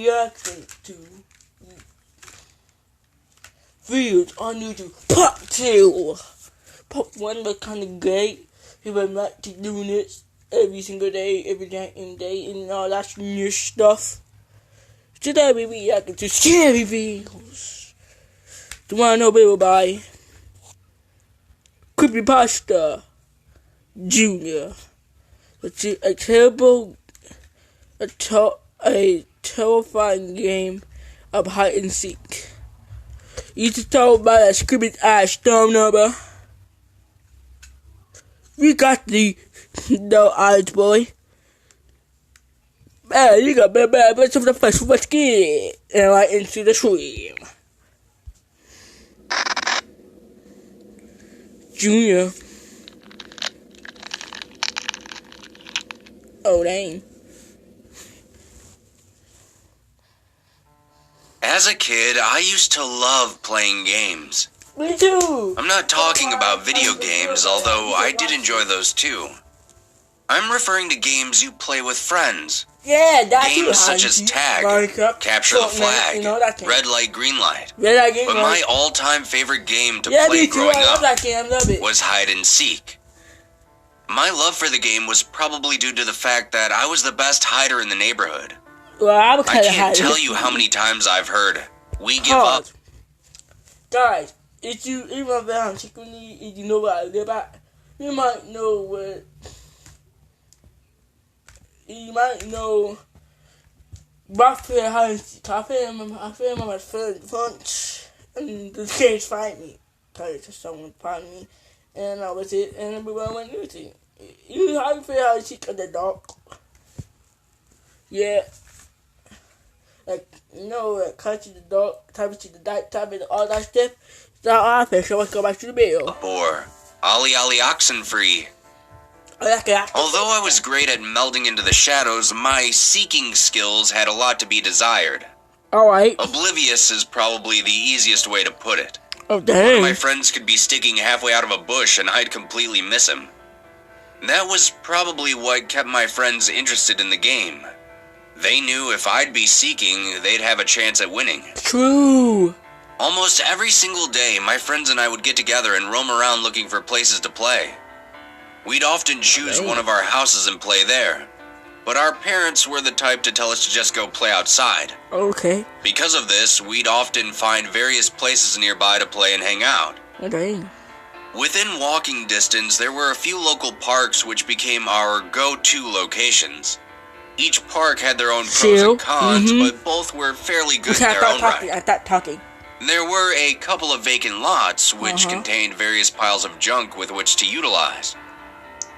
reacting to videos on YouTube. Part 2. Part 1 was kind of great. If I'm like to do this every single day, every night and day, and all that new stuff. Today we reacting to scary videos. Do you want to know people by Creepypasta Junior, which is a terrifying game of hide and seek. You just told by that scripted ass storm number. We got the eyes, boy. Man, you got bad bits of the first let's get and right into the stream. Junior. Oh dang. As a kid, I used to love playing games. Me too. I'm not talking about video games, although I did enjoy those too. I'm referring to games you play with friends. Yeah, that's games such as tag, Minecraft, capture the flag, red light, green light. But my all-time favorite game to play growing up was hide and seek. My love for the game was probably due to the fact that I was the best hider in the neighborhood. Well, I can't tell you how many times I've heard, "We give up." Guys, if you know where I live at, you might know what. You might know roughly how I feel my friends and the kids find me. Because someone found me and that was it, and everyone went losing. You how you feel how you seek in the dark? Yeah. Like, you know, like, cut to the dark, type to the night time, and all that stuff. It's not our fish, so let's go back to the video. Or Ollie Ollie Oxenfree. Although I was great at melding into the shadows, my seeking skills had a lot to be desired. Alright. Oblivious is probably the easiest way to put it. Oh, dang. One of my friends could be sticking halfway out of a bush and I'd completely miss him. That was probably what kept my friends interested in the game. They knew if I'd be seeking, they'd have a chance at winning. True. Almost every single day, my friends and I would get together and roam around looking for places to play. We'd often choose one of our houses and play there. But our parents were the type to tell us to just go play outside. Okay. Because of this, we'd often find various places nearby to play and hang out. Okay. Within walking distance, there were a few local parks which became our go-to locations. Each park had their own pros and cons, but both were fairly good in their own right. There were a couple of vacant lots, which contained various piles of junk with which to utilize.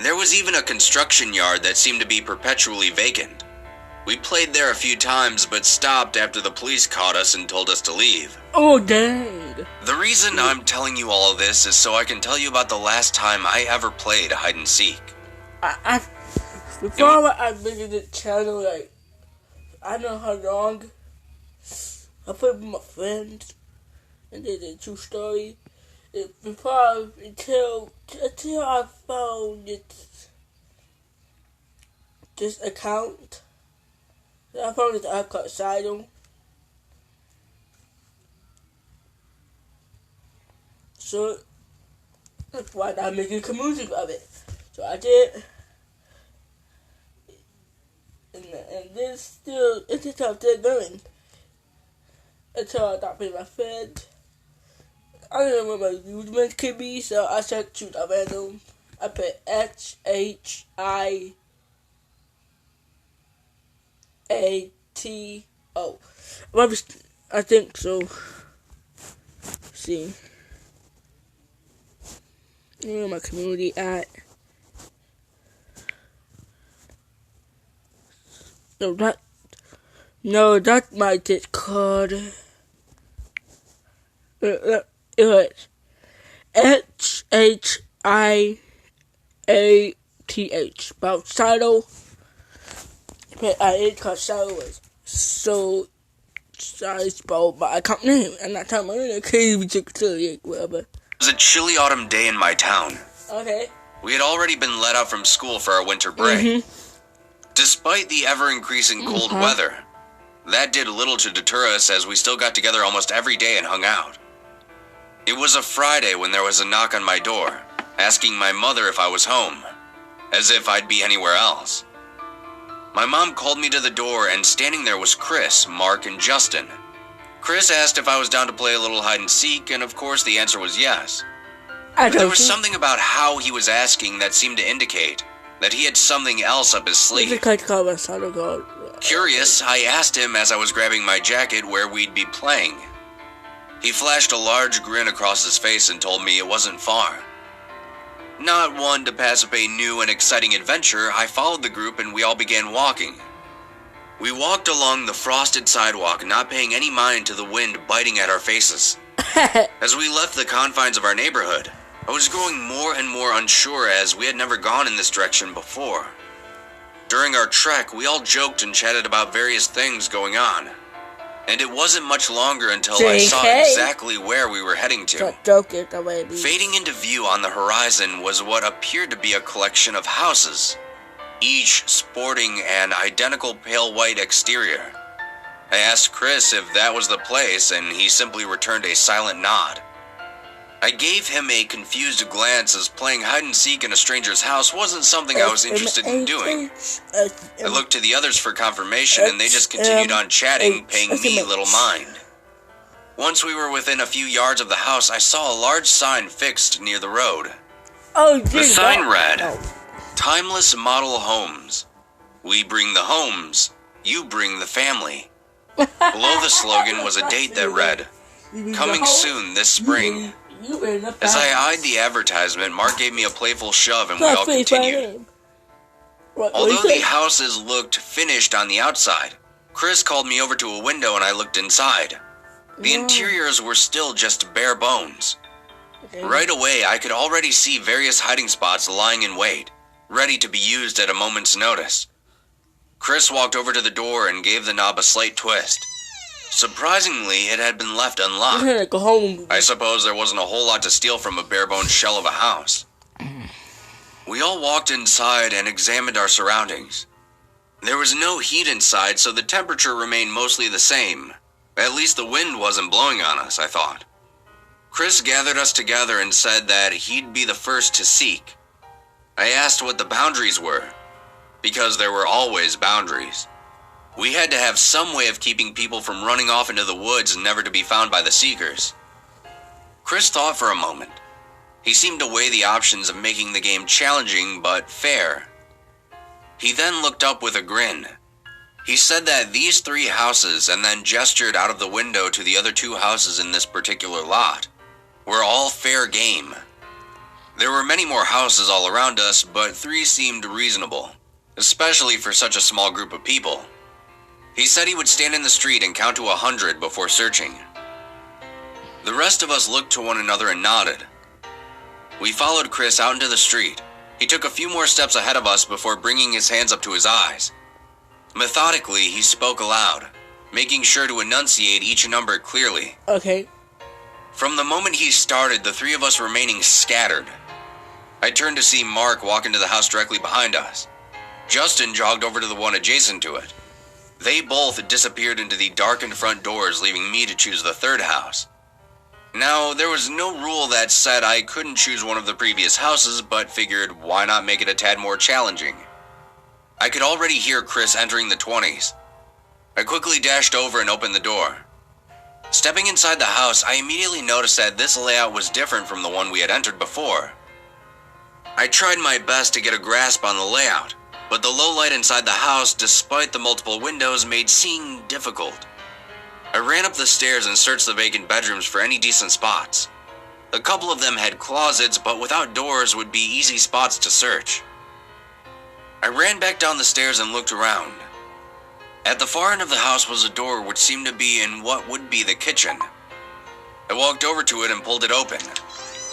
There was even a construction yard that seemed to be perpetually vacant. We played there a few times, but stopped after the police caught us and told us to leave. Oh, dang. The reason I'm telling you all of this is so I can tell you about the last time I ever played hide and seek. Before I visited the channel, like, I don't know how long, I played with my friends, and did a true story. Until I found this account. I found this app called Shiato. So that's why I'm making a community of it. So I did. And this still, it's still going. Until I stopped with my friend. I don't know what my username could be, so I said choose a random. I put Shiato. I think so. Let's see. Where my community at? No, that's my Discord. It was Shiato, about Shiato. But it's called Shiato. So, sorry, spelled by account name. I'm not telling my name, crazy, whatever. It was a chilly autumn day in my town. Okay. We had already been let out from school for our winter break. Despite the ever-increasing cold weather, That did little to deter us as we still got together almost every day and hung out. It was a Friday when there was a knock on my door, asking my mother if I was home, as if I'd be anywhere else. My mom called me to the door, and standing there was Chris, Mark, and Justin. Chris asked if I was down to play a little hide and seek, and of course the answer was yes. But there was something about how he was asking that seemed to indicate that he had something else up his sleeve. Curious, I asked him as I was grabbing my jacket where we'd be playing. He flashed a large grin across his face and told me it wasn't far. Not one to pass up a new and exciting adventure, I followed the group and we all began walking. We walked along the frosted sidewalk, not paying any mind to the wind biting at our faces. As we left the confines of our neighborhood, I was growing more and more unsure as we had never gone in this direction before. During our trek, we all joked and chatted about various things going on. And it wasn't much longer until I saw exactly where we were heading to. Fading into view on the horizon was what appeared to be a collection of houses, each sporting an identical pale white exterior. I asked Chris if that was the place, and he simply returned a silent nod. I gave him a confused glance as playing hide-and-seek in a stranger's house wasn't something I was interested in doing. I looked to the others for confirmation, and they just continued on chatting, paying me little mind. Once we were within a few yards of the house, I saw a large sign fixed near the road. The sign read, "Timeless Model Homes. We bring the homes, you bring the family." Below the slogan was a date that read, "Coming soon this spring." As I eyed the advertisement, Mark gave me a playful shove and we all continued. Although the houses looked finished on the outside, Chris called me over to a window and I looked inside. The interiors were still just bare bones. Right away, I could already see various hiding spots lying in wait, ready to be used at a moment's notice. Chris walked over to the door and gave the knob a slight twist. Surprisingly, it had been left unlocked. I suppose there wasn't a whole lot to steal from a bare-bones shell of a house. We all walked inside and examined our surroundings. There was no heat inside, so the temperature remained mostly the same. At least the wind wasn't blowing on us, I thought. Chris gathered us together and said that he'd be the first to seek. I asked what the boundaries were, because there were always boundaries. We had to have some way of keeping people from running off into the woods never to be found by the seekers. Chris thought for a moment. He seemed to weigh the options of making the game challenging but fair. He then looked up with a grin. He said that these 3 houses, and then gestured out of the window to the other 2 houses in this particular lot, were all fair game. There were many more houses all around us, but 3 seemed reasonable, especially for such a small group of people. He said he would stand in the street and count to 100 before searching. The rest of us looked to one another and nodded. We followed Chris out into the street. He took a few more steps ahead of us before bringing his hands up to his eyes. Methodically, he spoke aloud, making sure to enunciate each number clearly. Okay. From the moment he started, the 3 of us remaining scattered. I turned to see Mark walk into the house directly behind us. Justin jogged over to the one adjacent to it. They both disappeared into the darkened front doors, leaving me to choose the 3rd house. Now, there was no rule that said I couldn't choose one of the previous houses, but figured why not make it a tad more challenging. I could already hear Chris entering the 20s. I quickly dashed over and opened the door. Stepping inside the house, I immediately noticed that this layout was different from the one we had entered before. I tried my best to get a grasp on the layout, but the low light inside the house, despite the multiple windows, made seeing difficult. I ran up the stairs and searched the vacant bedrooms for any decent spots. A couple of them had closets, but without doors would be easy spots to search. I ran back down the stairs and looked around. At the far end of the house was a door which seemed to be in what would be the kitchen. I walked over to it and pulled it open.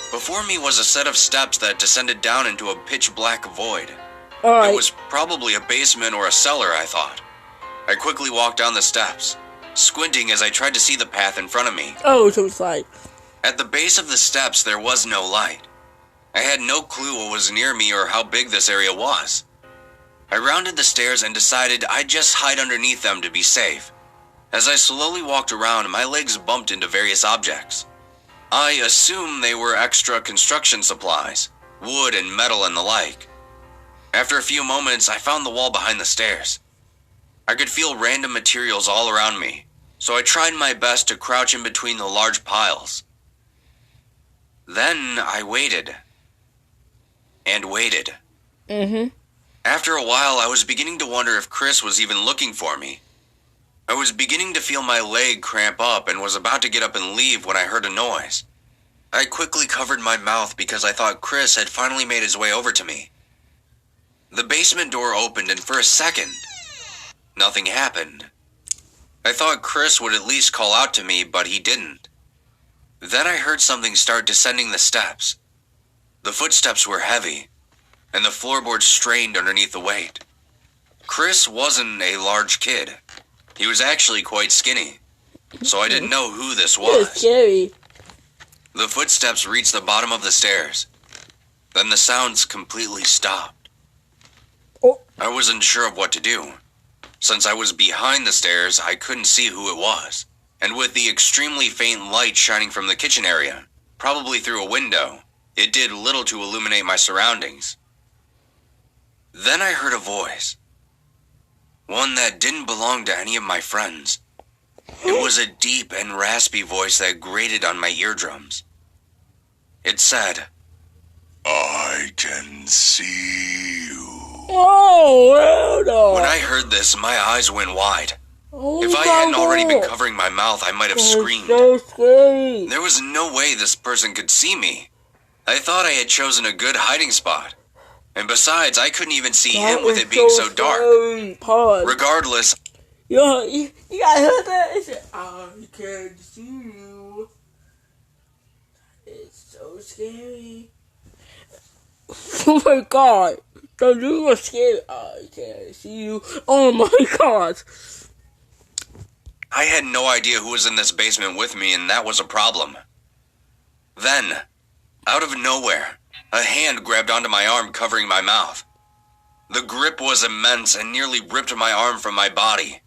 Before me was a set of steps that descended down into a pitch-black void. It was probably a basement or a cellar, I thought. I quickly walked down the steps, squinting as I tried to see the path in front of me. So it's like... At the base of the steps, there was no light. I had no clue what was near me or how big this area was. I rounded the stairs and decided I'd just hide underneath them to be safe. As I slowly walked around, my legs bumped into various objects. I assume they were extra construction supplies, wood and metal and the like. After a few moments, I found the wall behind the stairs. I could feel random materials all around me, so I tried my best to crouch in between the large piles. Then I waited. And waited. After a while, I was beginning to wonder if Chris was even looking for me. I was beginning to feel my leg cramp up and was about to get up and leave when I heard a noise. I quickly covered my mouth because I thought Chris had finally made his way over to me. The basement door opened and for a second, nothing happened. I thought Chris would at least call out to me, but he didn't. Then I heard something start descending the steps. The footsteps were heavy, and the floorboards strained underneath the weight. Chris wasn't a large kid. He was actually quite skinny, so I didn't know who this was. It's scary. The footsteps reached the bottom of the stairs. Then the sounds completely stopped. Oh. I wasn't sure of what to do. Since I was behind the stairs, I couldn't see who it was. And with the extremely faint light shining from the kitchen area, probably through a window, it did little to illuminate my surroundings. Then I heard a voice. One that didn't belong to any of my friends. It was a deep and raspy voice that grated on my eardrums. It said, "I can see you." Oh, no. When I heard this, my eyes went wide. Oh, If I hadn't already been covering my mouth, I might have screamed. So scary. There was no way this person could see me. I thought I had chosen a good hiding spot. And besides, I couldn't even see him with it being so dark. Pause. Regardless, Yo, you guys heard that? It said, "I can see you." It's so scary. Oh my god. The dude was scary. I can see you. Oh my god. I had no idea who was in this basement with me, and that was a problem. Then, out of nowhere, a hand grabbed onto my arm, covering my mouth. The grip was immense and nearly ripped my arm from my body.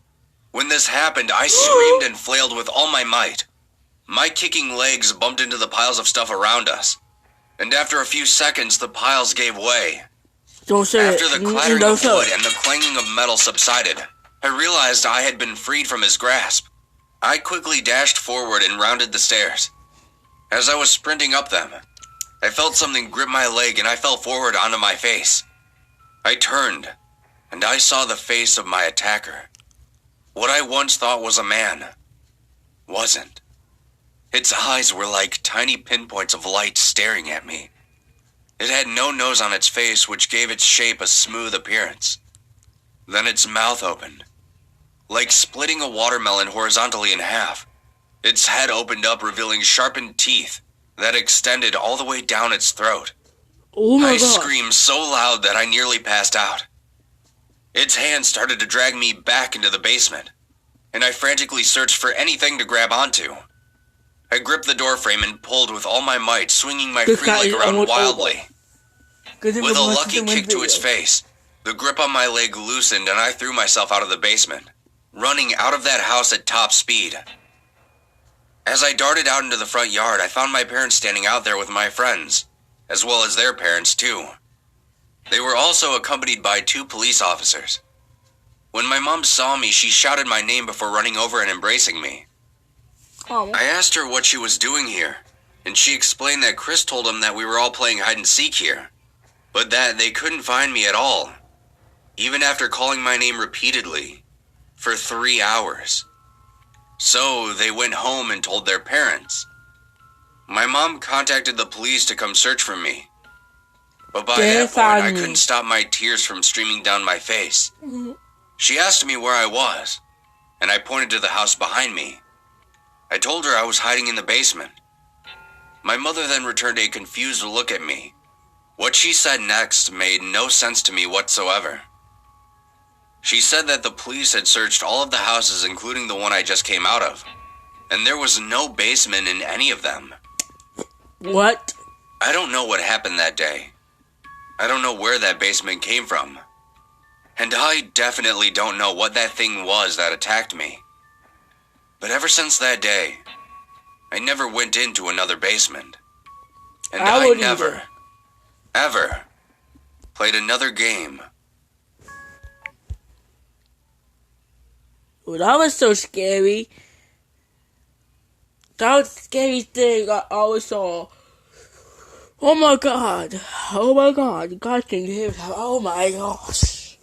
When this happened, I screamed and flailed with all my might. My kicking legs bumped into the piles of stuff around us, and after a few seconds, the piles gave way. Don't say After it. the clattering Don't of say wood it. and the clanging of metal subsided, I realized I had been freed from his grasp. I quickly dashed forward and rounded the stairs. As I was sprinting up them, I felt something grip my leg and I fell forward onto my face. I turned, and I saw the face of my attacker. What I once thought was a man wasn't. Its eyes were like tiny pinpoints of light staring at me. It had no nose on its face, which gave its shape a smooth appearance. Then its mouth opened, like splitting a watermelon horizontally in half. Its head opened up, revealing sharpened teeth that extended all the way down its throat. Oh my I god. screamed so loud that I nearly passed out. Its hand started to drag me back into the basement, and I frantically searched for anything to grab onto. I gripped the doorframe and pulled with all my might, swinging my free leg around wildly. With a lucky kick to its face, the grip on my leg loosened and I threw myself out of the basement, running out of that house at top speed. As I darted out into the front yard, I found my parents standing out there with my friends, as well as their parents too. They were also accompanied by 2 police officers. When my mom saw me, she shouted my name before running over and embracing me. Oh. I asked her what she was doing here, and she explained that Chris told them that we were all playing hide and seek here, but that they couldn't find me at all, even after calling my name repeatedly, for 3 hours. So they went home and told their parents. My mom contacted the police to come search for me, but by that point I couldn't stop my tears from streaming down my face. She asked me where I was, and I pointed to the house behind me. I told her I was hiding in the basement. My mother then returned a confused look at me. What she said next made no sense to me whatsoever. She said that the police had searched all of the houses, including the one I just came out of, and there was no basement in any of them. What? I don't know what happened that day. I don't know where that basement came from. And I definitely don't know what that thing was that attacked me. But ever since that day, I never went into another basement. And I I wouldn't never, either. ever played another game. Well, that was so scary. That was the scariest thing I always saw. Oh my god. Oh my god. God can hear that. Oh my gosh.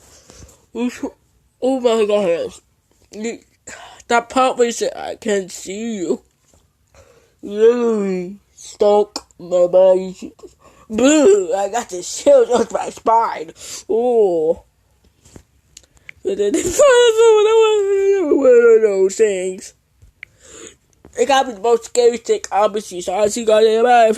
Oh my gosh. That part where he said, I can't see you. Literally stuck my body. Boo! I got the chills on my spine. Oh. But then one of those things. It got me the most scary thing, obviously. So I'll see you guys in the